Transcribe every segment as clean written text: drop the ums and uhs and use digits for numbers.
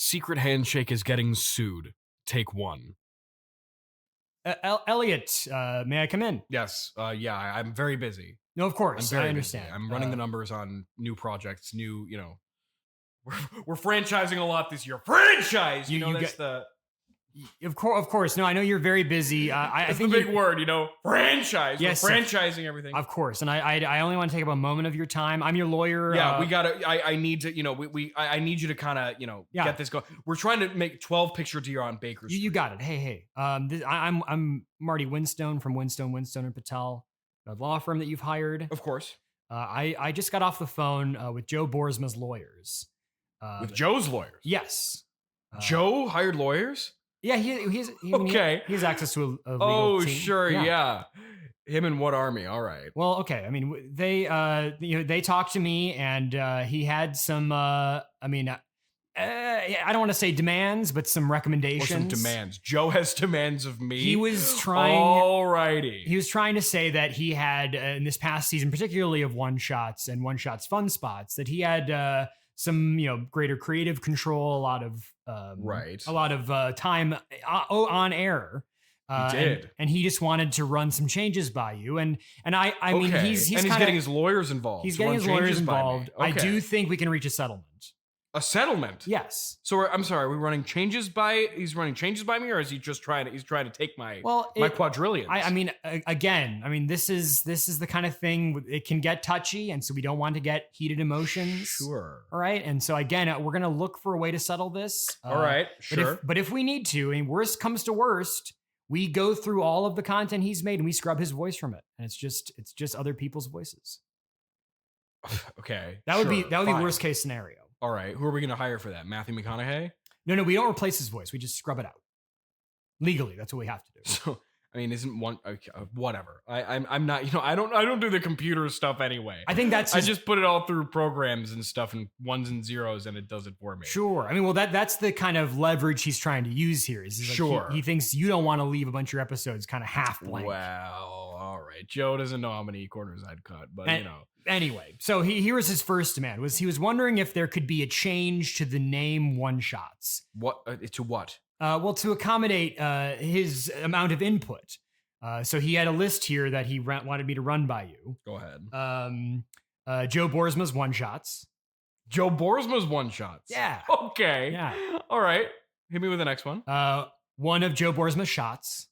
Secret Handshake is getting sued. Take one. Elliott, may I come in? Yes. Yeah, I'm very busy. No, of course. I'm very I understand. busy. I'm running the numbers on new projects, we're franchising a lot this year. Franchise! Of course. No, I know you're very busy. I think the big word, franchise. Yes, we're franchising everything. Of course. And I only want to take up a moment of your time. I'm your lawyer. Yeah, we gotta. I need to. I need you to kind of get this going. We're trying to make 12 picture deer on Baker Street. You got it. Hey. I'm Marty Winstone from Winstone and Patel, the law firm that you've hired. Of course. I just got off the phone with Joe Boersma's lawyers. With Joe's lawyers? Yes. Joe hired lawyers? Yeah, he has access to a legal team. Sure, yeah. Him and what army? All right. Well, okay. I mean, they talked to me, and he had some. I don't want to say demands, but some recommendations. Or some demands. Joe has demands of me. He was trying. Alrighty. He was trying to say that he had in this past season, particularly of one shots and one shots fun spots, that he had some greater creative control, a lot of time on air. He did, and he just wanted to run some changes by you, and I mean he's getting his lawyers involved. He's getting his lawyers involved. Okay. I do think we can reach a settlement. A settlement? Yes. So I'm sorry, are we running changes by? He's running changes by me, or is he just trying to? He's trying to take my quadrillions. This is the kind of thing. It can get touchy, and so we don't want to get heated emotions. Sure. All right. And so again, we're gonna look for a way to settle this. All right. Sure. But if we need to, and worst comes to worst, we go through all of the content he's made and we scrub his voice from it, and it's just other people's voices. Okay. That would be worst case scenario. All right. Who are we going to hire for that? Matthew McConaughey? No, we don't replace his voice. We just scrub it out. Legally, that's what we have to do. So, I mean, isn't one whatever? I'm not. I don't do the computer stuff anyway. I think I just put it all through programs and stuff and ones and zeros, and it does it for me. Sure. I mean, well, that's the kind of leverage he's trying to use here. Is like sure. He thinks you don't want to leave a bunch of your episodes kind of half blank. Well, all right. Joe doesn't know how many corners I'd cut, but Anyway, so here was his first demand. He was wondering if there could be a change to the name One Shots. What to what? Well, to accommodate his amount of input. So he had a list here that he wanted me to run by you. Go ahead. Joe Boersma's One Shots. Joe Boersma's One Shots. Yeah. Okay. Yeah. All right. Hit me with the next one. One of Joe Boersma's shots.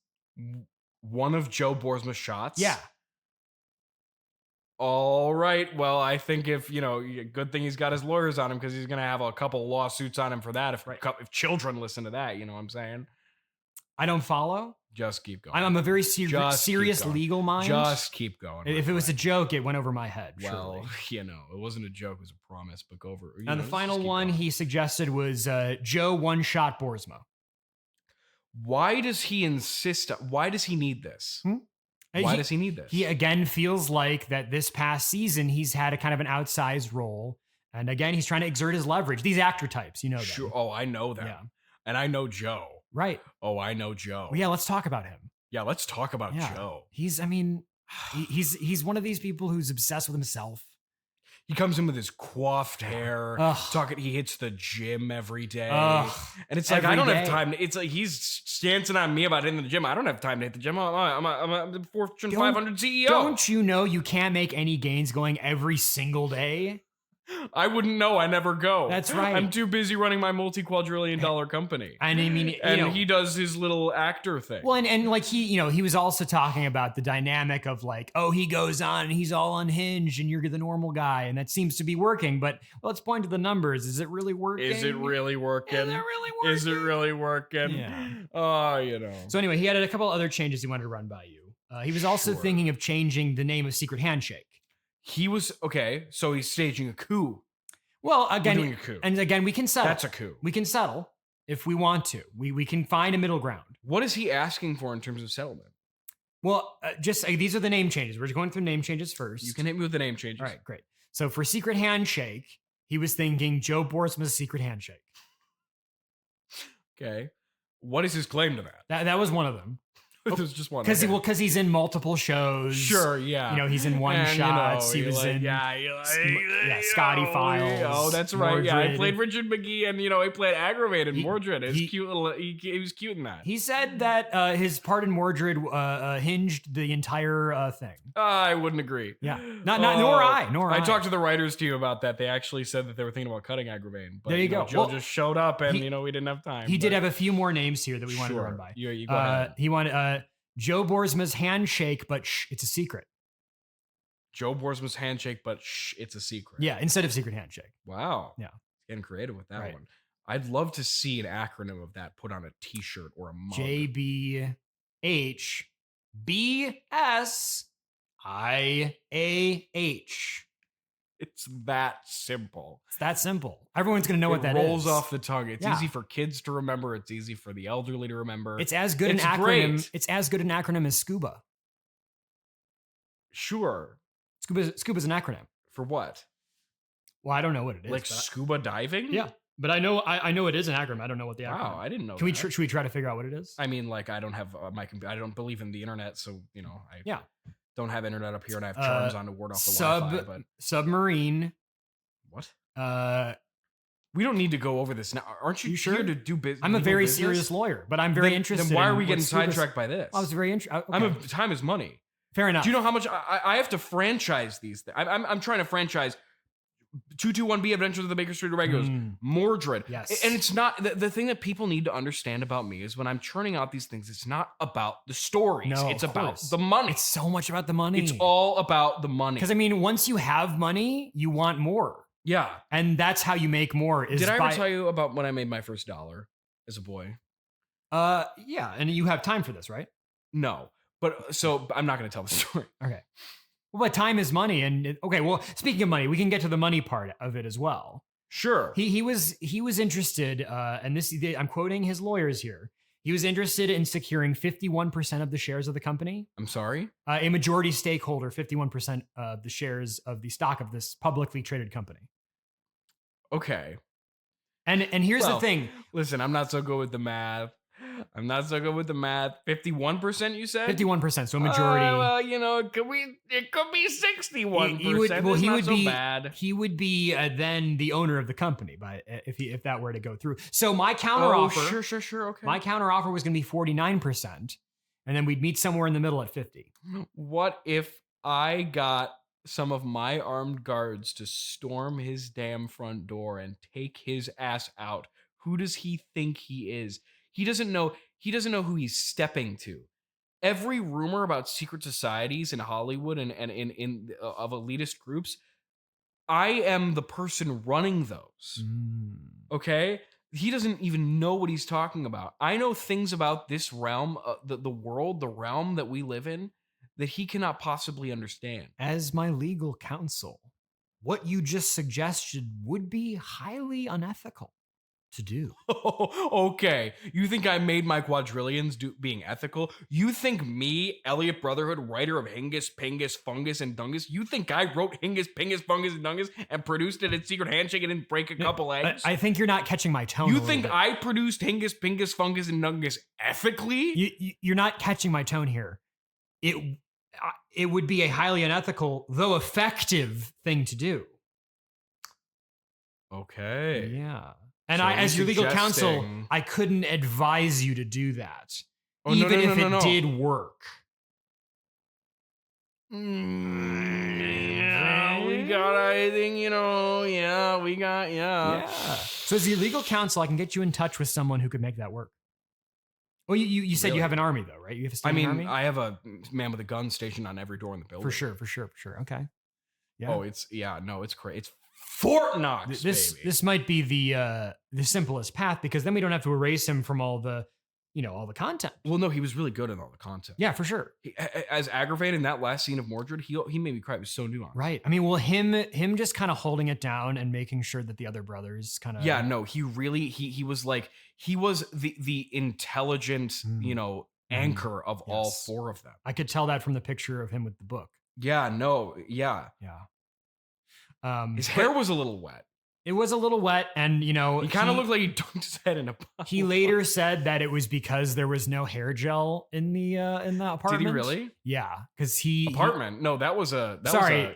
One of Joe Boersma's shots? Yeah. All right. Well, I think if, good thing he's got his lawyers on him because he's going to have a couple lawsuits on him for that if children listen to that, you know what I'm saying? I don't follow. Just keep going. I'm a very serious legal mind. Just keep going. If it was a joke, it went over my head. Well, it wasn't a joke. It was a promise. But go over. And the final one he suggested was Joe One Shot Boersma. Why does he insist? Why does he need this? Why does he need this? He again feels like that this past season he's had a kind of an outsized role, and again he's trying to exert his leverage. These actor types, you know. Sure. Them. Oh, I know them. Yeah. And I know Joe. Right. Oh, I know Joe. Well, yeah, let's talk about him. Yeah, let's talk about Joe. He's one of these people who's obsessed with himself. He comes in with his coiffed hair, he hits the gym every day. And it's like, I don't have time. It's like he's dancing on me about hitting the gym. I don't have time to hit the gym. I'm a Fortune 500 CEO. Don't you know you can't make any gains going every single day? I wouldn't know. I never go. That's right. I'm too busy running my multi-quadrillion-dollar company. And I mean, he does his little actor thing. Well, and like he was also talking about the dynamic of like, he goes on and he's all unhinged and you're the normal guy, and that seems to be working. But let's point to the numbers. Is it really working? Is it really working? Yeah. Oh, So anyway, he had a couple other changes he wanted to run by you. He was also thinking of changing the name of Secret Handshake. He was okay. So he's staging a coup. Well, again, doing a coup. And again, we can settle. That's a coup. We can settle if we want to. We can find a middle ground. What is he asking for in terms of settlement? Well, these are the name changes. We're just going through name changes first. You can hit me with the name changes. All right, great. So for Secret Handshake, he was thinking Joe Boersma's Secret Handshake. Okay. What is his claim to that? That was one of them. There's just one. Because he's in multiple shows. Sure, yeah. He's in one shots. He was in Scotty Files. Oh, that's right. Mordred. Yeah, I played Richard McGee, and he played Aggravated Mordred. He was cute in that. He said that his part in Mordred hinged the entire thing. I wouldn't agree. Yeah, nor I. I talked to the writers team about that. They actually said that they were thinking about cutting Aggravated. But, there you go. Joe just showed up, and we didn't have time. He did have a few more names here that we wanted to run by. You go ahead. He wanted Joe Boersma's Handshake, but it's a secret. Joe Boersma's Handshake, but it's a secret. Yeah, instead of Secret Handshake. Wow. Yeah. Getting creative with that one. I'd love to see an acronym of that put on a t-shirt or a mug. JBHBSIAH. It's that simple. It's that simple. Everyone's going to know what that is. It rolls off the tongue. It's easy for kids to remember. It's easy for the elderly to remember. It's as good an acronym. Great. It's as good an acronym as SCUBA. Sure. SCUBA's an acronym. For what? Well, I don't know what it is. Like scuba diving? Yeah. But I know it is an acronym. I don't know what the acronym is. Wow, I didn't know Should we try to figure out what it is? I mean, like, I don't have my computer. I don't believe in the internet, so, I don't have internet up here, and I have charms on to ward off the Wi-Fi. But submarine. What? We don't need to go over this now. Aren't you sure here to do business? I'm a very serious lawyer, but I'm very interested. Then why are we getting sidetracked by this? I was very interested. Okay. Time is money. Fair enough. Do you know how much I have to franchise these things? I'm trying to franchise 221B Adventures of the Baker Street Irregulars, Mordred. Yes. And it's not the thing that people need to understand about me is when I'm churning out these things, it's not about the stories. No, it's about the money. It's so much about the money. It's all about the money. Because once you have money, you want more. Yeah. And that's how you make more. Did I ever tell you about when I made my first $1 as a boy? Yeah. And you have time for this, right? No. But so I'm not going to tell the story. Okay. Well, but time is money, and well, speaking of money, we can get to the money part of it as well. Sure. He was interested, and I'm quoting his lawyers here. He was interested in securing 51% of the shares of the company. I'm sorry? A majority stakeholder, 51% of the shares of the stock of this publicly traded company. Okay. And here's the thing. Listen, I'm not so good with the math. 51%, you said? 51%, so a majority. Well, it could be 61%. Bad. He would be then the owner of the company, if that were to go through. So my counteroffer. Oh, sure, okay. My counteroffer was going to be 49%, and then we'd meet somewhere in the middle at 50. What if I got some of my armed guards to storm his damn front door and take his ass out? Who does he think he is? He doesn't know who he's stepping to. Every rumor about secret societies in Hollywood and in of elitist groups, I am the person running those. Okay? He doesn't even know what he's talking about. I know things about this realm, the world, the realm that we live in, that he cannot possibly understand. As my legal counsel, what you just suggested would be highly unethical to do. Okay. You think I made my quadrillions being ethical? You think me, Elliott Brotherhood, writer of Hingus, Pingus, Fungus, and Dungus, you think I wrote Hingus, Pingus, Fungus, and Dungus and produced it in Secret Handshake and didn't break a couple eggs? I think you're not catching my tone. You think I produced Hingus, Pingus, Fungus, and Dungus ethically? You're not catching my tone here. It would be a highly unethical, though effective, thing to do. Okay. Yeah. And as your legal counsel, I couldn't advise you to do that, even if it did work. We got anything, we got. So as your legal counsel, I can get you in touch with someone who could make that work. Well, you said you have an army, though, right? You have a standing army? I have a man with a gun stationed on every door in the building. For sure. Okay. Yeah. Oh, it's crazy. It's Fort Knox, baby. This might be the simplest path, because then we don't have to erase him from all the content. Well, no, he was really good in all the content. Yeah, for sure. As aggravated in that last scene of Mordred, he made me cry. It was so nuanced. Right. Him just kind of holding it down and making sure that the other brothers kind of. Yeah, no, he really he was like the intelligent anchor of all four of them. I could tell that from the picture of him with the book. Yeah. No. Yeah. Yeah. His hair was a little wet. It was a little wet, and he kind of looked like he dunked his head in a puddle. He later said that it was because there was no hair gel in the apartment. Did he really? Yeah, because apartment. No, that was a.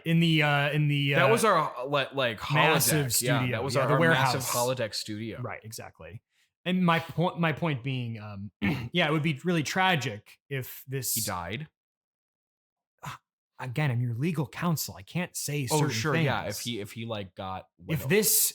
in the that was our like massive holodeck. studio. Yeah, that was the our warehouse massive holodeck studio. Right, exactly. And my point being, it would be really tragic if he died. Again, I'm your legal counsel. I can't say certain things. Yeah. If he like got if this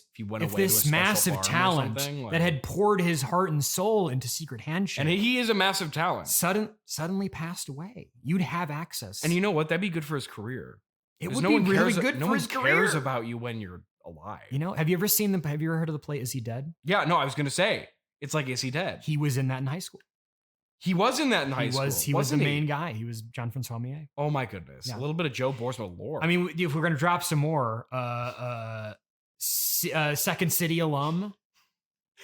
massive talent that had poured his heart and soul into Secret Handshake, and he is a massive talent, suddenly passed away, you'd have access. And you know what? That'd be good for his career. It would be really good for his career. No one cares about you when you're alive. Have you ever seen them? Have you ever heard of the play Is He Dead? Yeah. No, I was gonna say it's like Is He Dead? He was in that in high school. He was in that in high school. He was the main guy. He was Jean-Francois Mier. Oh my goodness. Yeah. A little bit of Joe Boersma lore. I mean, if we're going to drop some more, Second City alum.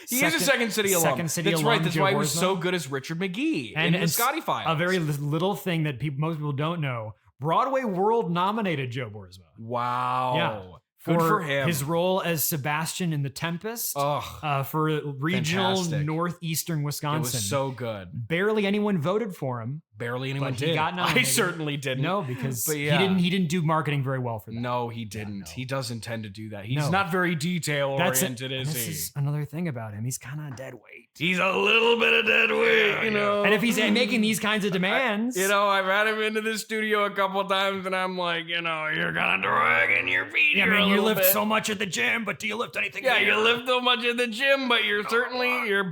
He is a Second City alum. Second City That's alum, right. That's Joe why he Boersma. was so good as Richard McGee in the Scotty Files. A very little thing that most people don't know. Broadway World nominated Joe Boersma. Wow. Yeah. Good for him. His role as Sebastian in The Tempest for regional northeastern Wisconsin. It was so good. Barely anyone voted for him. Barely anyone but did. He got nominated. I certainly didn't. No, because he didn't do marketing very well for that. No, he didn't. Yeah, no. He does intend to do that. He's not very detail oriented, is he? This is another thing about him. He's kind of dead weight. He's a little bit of dead weight, you know. And if he's making these kinds of demands, I've had him into the studio a couple of times, and I'm like, you're kind of dragging your feet. Yeah, you lift so much at the gym, but do you lift anything? Yeah, you lift so much at the gym, but you're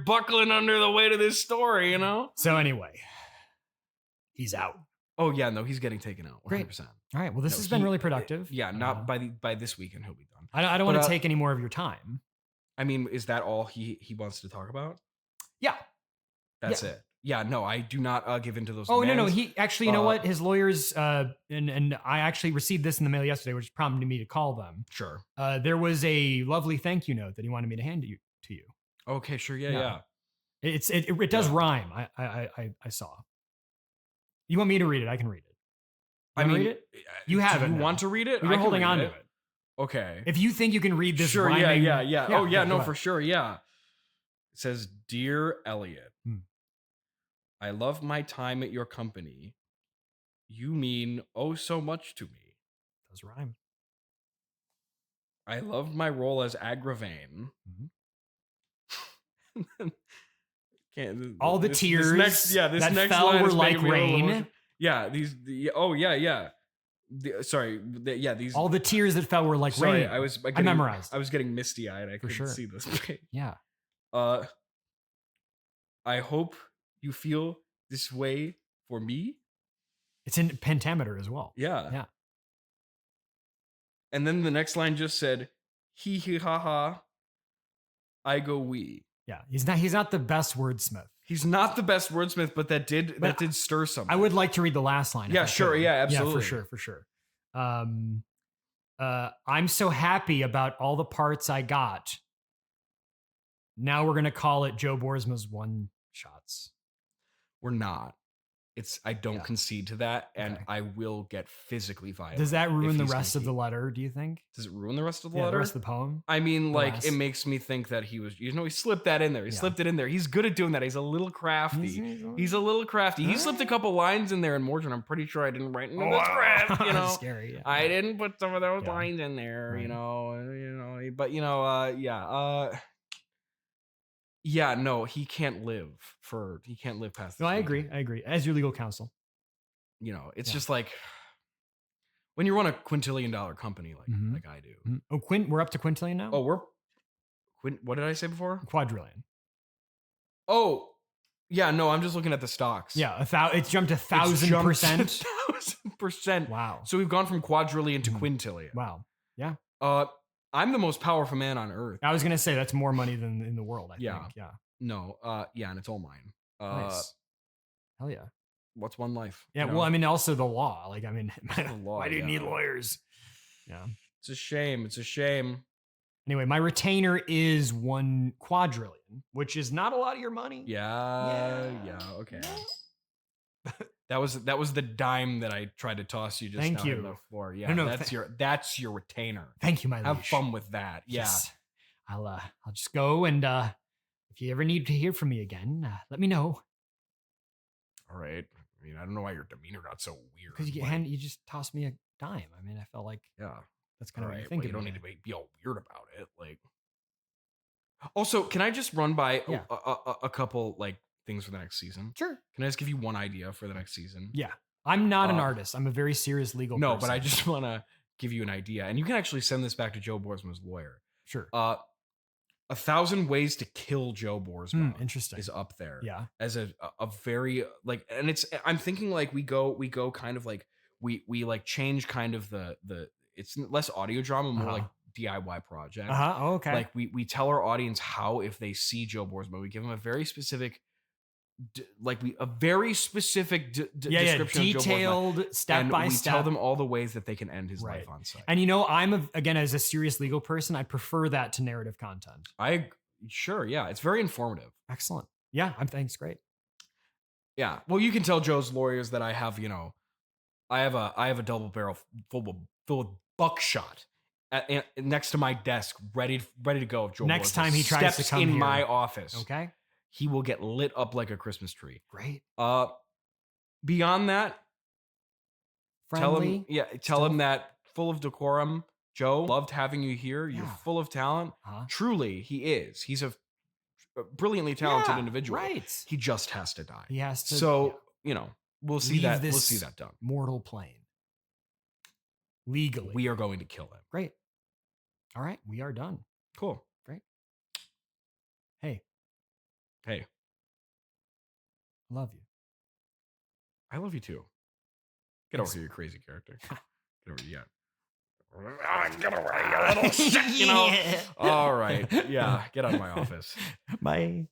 buckling under the weight of this story, you know. So anyway, he's out. Oh yeah, no, he's getting taken out. 100%. Great. All right. Well, this has been really productive. Yeah, not by this weekend he'll be done. I don't want to take any more of your time. I mean, is that all he wants to talk about? Yeah. That's it. Yeah, no, I do not give into those. Oh, demands. no. He actually, you know what? His lawyers, and I actually received this in the mail yesterday, which prompted me to call them. Sure. There was a lovely thank you note that he wanted me to hand to you. Okay, sure. Yeah. It does rhyme. I saw. You want me to read it? I can read it. Read it? You have it. You want to read it? You're holding on to it. Okay. If you think you can read this, sure. Rhyming, yeah. Oh yeah, no, for sure. Yeah. It says, "Dear Elliott, I love my time at your company. You mean oh so much to me." Does rhyme. I love my role as Agravain. All the tears this that next fell line were is like rain. Yeah, these. These. All the tears that fell were like rain. I memorized. I was getting misty eyed. I couldn't see this. Yeah. I hope you feel this way for me. It's in pentameter as well. Yeah. And then the next line just said, "Hee hee ha ha, I go we." Yeah, he's not the best wordsmith. He's not the best wordsmith, but that did stir something. I would like to read the last line. Yeah, sure. Yeah, absolutely. Yeah, for sure. I'm so happy about all the parts I got. Now we're gonna call it Joe Boersma's one shots. We're not. I don't concede to that, and I will get physically violent. Does that ruin the rest of the letter, do you think? Does it ruin the rest of the letter? The rest of the poem? I mean, it makes me think that he was, he slipped that in there. He slipped it in there. He's good at doing that. He's a little crafty. He's a little crafty. He slipped a couple lines in there in Mordred. I'm pretty sure I didn't write into the script, That's scary. Yeah. I didn't put some of those lines in there, right. But yeah, no, he can't live past this. No, I agree. As your legal counsel. It's just like when you run a quintillion-dollar company like I do. Oh, we're up to quintillion now? Oh, what did I say before? Quadrillion. Oh, yeah, no, I'm just looking at the stocks. Yeah, it's jumped 1,000%. 1,000%. Wow. So we've gone from quadrillion to quintillion. Wow. Yeah. I'm the most powerful man on earth. I was going to say that's more money than in the world, I think. Yeah. No, and it's all mine. Nice. Hell yeah. What's one life? Yeah, well, I mean, also the law. The law, why do you need lawyers? Yeah. It's a shame. Anyway, my retainer is 1 quadrillion, which is not a lot of your money. Yeah, okay. That was the dime that I tried to toss you just Thank now you. on the floor. Yeah, that's your retainer. Thank you, my liege. Have fun with that. Yes. I'll just go, and if you ever need to hear from me again, let me know. All right. I mean, I don't know why your demeanor got so weird. Because you just tossed me a dime. I mean, I felt like that's kind of what you think. You don't need to be all weird about it. Like, also, can I just run by a couple like things for the next season? Sure. Can I just give you one idea for the next season? Yeah. I'm not an artist. I'm a very serious legal person. But I just want to give you an idea. And you can actually send this back to Joe Boersma's lawyer. Sure. 1,000 Ways to Kill Joe Boersma interesting. is up there. Yeah. As a very like, and I'm thinking like we go kind of like we like change kind of the it's less audio drama, more like DIY project. Oh, okay. Like we tell our audience how, if they see Joe Boersma, we give them a very specific description detailed of Joe Boersma, step by step. We tell them all the ways that they can end his life on site. And I'm again, as a serious legal person, I prefer that to narrative content. It's very informative. Excellent. Yeah, thanks. Great. Yeah. Well, you can tell Joe's lawyers that I have, I have a double barrel full of buckshot next to my desk, ready to go. If Joe next Boersma time he tries to come in here. my office, okay, he will get lit up like a Christmas tree. Great. Beyond that, friendly. Tell him that full of decorum. Joe, loved having you here. You're full of talent. Truly, he is. He's a brilliantly talented individual. Right. He just has to die. He has to. So we'll see that. We'll see that done. Mortal plane. Legally, we are going to kill him. Great. All right, we are done. Cool. Great. Hey. I love you. I love you too. Get over here, you crazy character. Get over here. Get over here, you little shit, All right. Yeah, get out of my office. Bye.